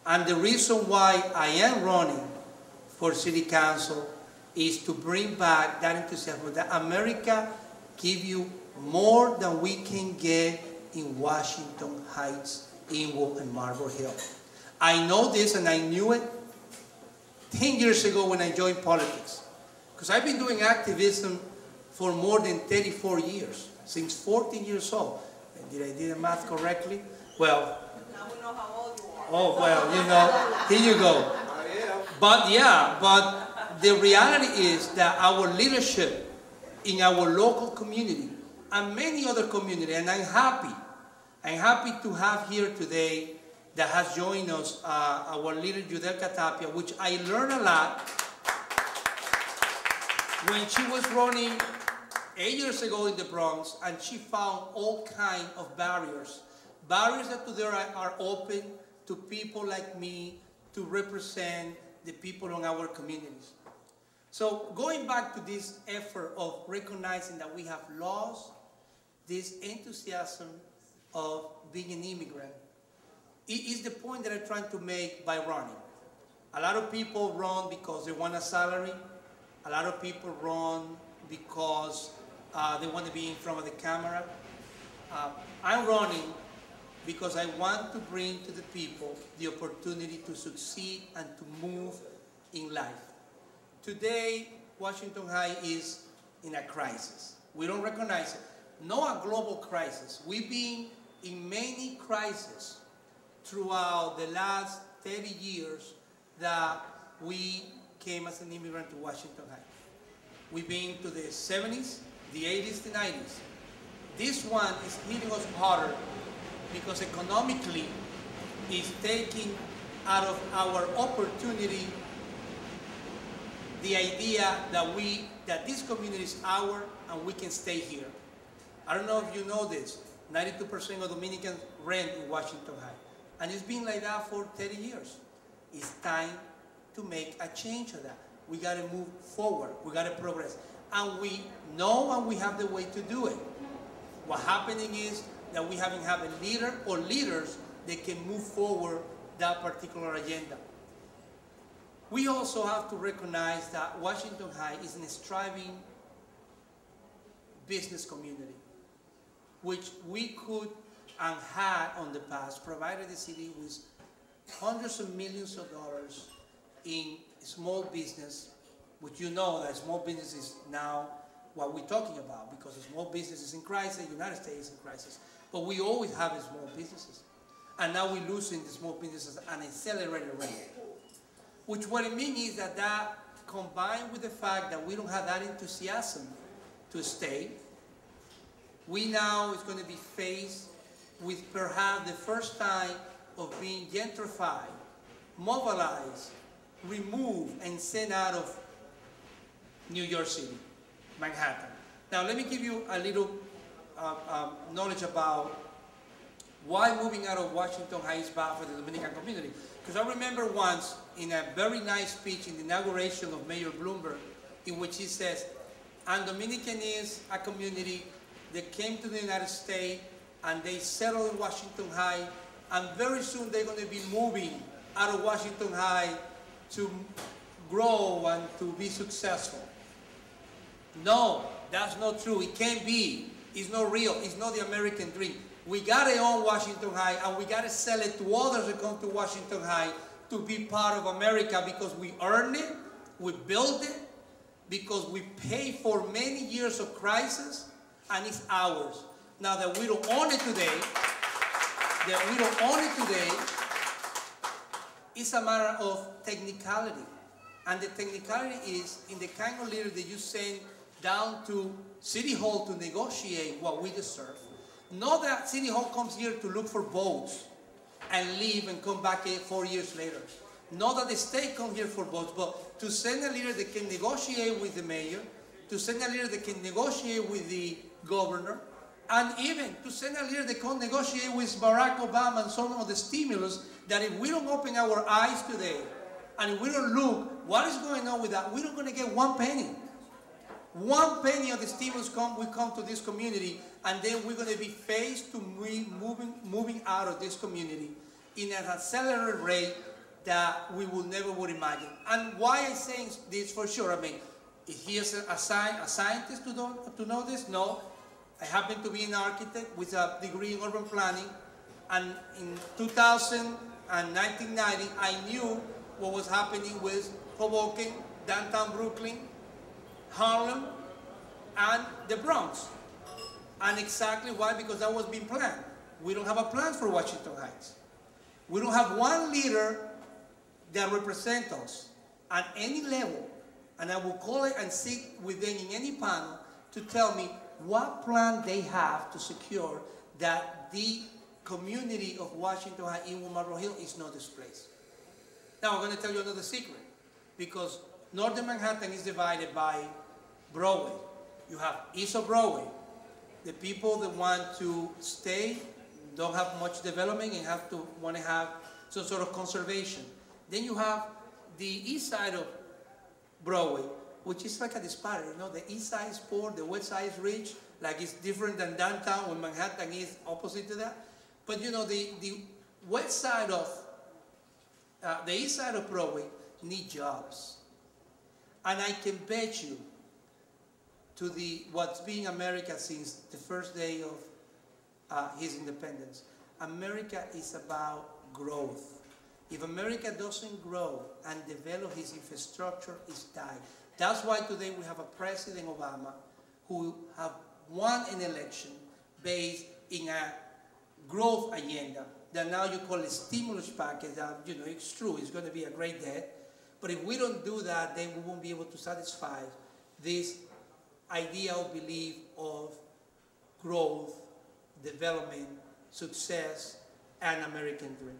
And the reason why I am running for city council is to bring back that enthusiasm that America give you more than we can get in Washington Heights, Inwood, and Marble Hill. I know this, and I knew it 10 years ago when I joined politics. Because I've been doing activism for more than 34 years, since 14 years old. Did I do the math correctly? Well, now we know how old you are. Oh, well, you know, here you go. But yeah, but the reality is that our leadership in our local community and many other communities, and I'm happy to have here today that has joined us, our leader Yudelka Tapia, which I learned a lot when she was running 8 years ago in the Bronx, and she found all kinds of barriers that today are open to people like me to represent the people in our communities. So going back to this effort of recognizing that we have lost this enthusiasm of being an immigrant, it is the point that I'm trying to make by running. A lot of people run because they want a salary. A lot of people run because they want to be in front of the camera. I'm running because I want to bring to the people the opportunity to succeed and to move in life. Today, Washington High is in a crisis. We don't recognize it. Not a global crisis. We've been in many crises throughout the last 30 years that we came as an immigrant to Washington High. We've been to the 70s, the 80s, the 90s. This one is hitting us harder because economically it's taking out of our opportunity the idea that this community is ours and we can stay here. I don't know if you know this, 92% of Dominicans rent in Washington High. And it's been like that for 30 years. It's time to make a change of that. We got to move forward. We got to progress. And we know and we have the way to do it. What's happening is that we haven't had a leader or leaders that can move forward that particular agenda. We also have to recognize that Washington High is a striving business community, which we could and had on the past provided the city with hundreds of millions of dollars in small business, which you know that small business is now what we're talking about, because the small business is in crisis, the United States is in crisis. But we always have small businesses. And now we're losing the small businesses at an accelerated rate. Which what it means is that combined with the fact that we don't have that enthusiasm to stay, we now is going to be faced with perhaps the first time of being gentrified, mobilized, removed, and sent out of New York City, Manhattan. Now let me give you a little knowledge about why moving out of Washington High is bad for the Dominican community. Because I remember once in a very nice speech in the inauguration of Mayor Bloomberg, in which he says, and Dominican is a community that came to the United States and they settled in Washington High, and very soon they're going to be moving out of Washington High to grow and to be successful. No, that's not true. It can't be. It's not real. It's not the American dream. We got to own Washington High, and we got to sell it to others that come to Washington High to be part of America, because we earned it, we built it, because we paid for many years of crisis, and it's ours. Now that we don't own it today, it's a matter of technicality. And the technicality is in the kind of leader that you send down to City Hall to negotiate what we deserve. Not that City Hall comes here to look for votes and leave and come back 4 years later. Not that the state comes here for votes, but to send a leader that can negotiate with the mayor, to send a leader that can negotiate with the governor, and even to send a leader that can negotiate with Barack Obama and some of the stimulus, that if we don't open our eyes today, and if we don't look what is going on with that, we're not going to get one penny. One penny of the stimulus will come to this community, and then we're going to be faced to moving out of this community in an accelerated rate that we will never would imagine. And why I'm saying this for sure, I mean, is he a scientist to know this? No. I happen to be an architect with a degree in urban planning, and in 2000 and 1990, I knew what was happening with Hoboken, downtown Brooklyn, Harlem, and the Bronx. And exactly why? Because that was being planned. We don't have a plan for Washington Heights. We don't have one leader that represents us at any level. And I will call it and sit with them in any panel to tell me what plan they have to secure that the community of Washington Heights in Marlboro Hill is not displaced. Now I'm going to tell you another secret, because Northern Manhattan is divided by Broadway. You have east of Broadway, the people that want to stay, don't have much development and want to have some sort of conservation. Then you have the east side of Broadway, which is like a disparity, you know, the east side is poor, the west side is rich, like it's different than downtown when Manhattan is opposite to that. But you know, the west side of, the east side of Broadway need jobs. And I can bet you to what's been America since the first day of his independence. America is about growth. If America doesn't grow and develop his infrastructure, it's dying. That's why today we have a President Obama who have won an election based in a growth agenda that now you call a stimulus package. That, you know, it's true, it's going to be a great debt. But if we don't do that, then we won't be able to satisfy this idea or belief of growth, development, success, and American dream.